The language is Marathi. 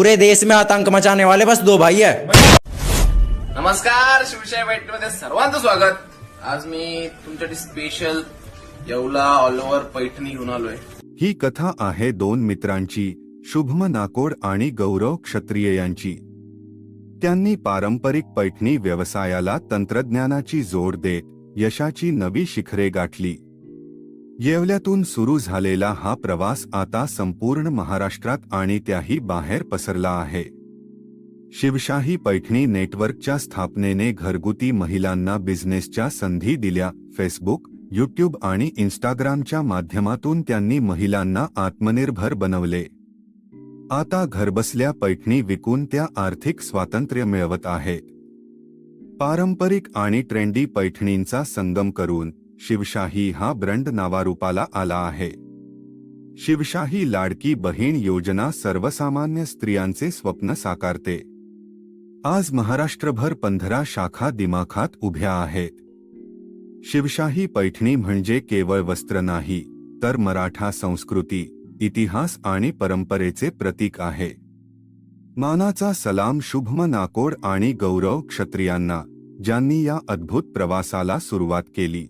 पूरे देश में आतंक मचाने वाले बस दो भाई है। नमस्कार, शिवशाही पैठणीमध्ये सर्वांचं स्वागत। आज मी तुमच्यासाठी special Yeola all over Paithani घेऊन आलोय। ही कथा आहे दोन मित्रांची, शुभम नाकोड आणि गौरव क्षत्रिय यांची। त्यांनी पारंपरिक पैठणी व्यवसायाला तंत्रज्ञानाची जोड देत यशाची नवी शिखरे गाठली। येवल्यातून सुरू झालेला हा प्रवास आता संपूर्ण महाराष्ट्रात आणि त्याही बाहेर पसरला आहे। शिवशाही पैठणी नेटवर्कच्या स्थापनेने घरगुती महिलांना बिझनेसच्या संधी दिल्या। फेसबुक, यूट्यूब आणि इंस्टाग्रामच्या माध्यमातून त्यांनी महिलांना आत्मनिर्भर बनवले। आता घरबसल्या पैठणी विकून त्या आर्थिक स्वातंत्र्य मिळवत आहेत। पारंपरिक आणि ट्रेंडी पैठणींचा संगम करून शिवशाही हा ब्रँड नावारूपाला आला आहे। शिवशाही लाडकी बहीण योजना सर्वसामान्य स्त्रियांचे स्वप्न साकारते। आज महाराष्ट्रभर 15 शाखा दिमाखात उभ्या आहेत। शिवशाही पैठणी म्हणजे केवळ वस्त्र नाही, तर मराठा संस्कृती, इतिहास आणि परंपरेचे प्रतीक आहे। मानाचा सलाम शुभम नाकोड आणि गौरव क्षत्रियांना, ज्यांनी या अद्भुत प्रवासाला सुरुवात केली।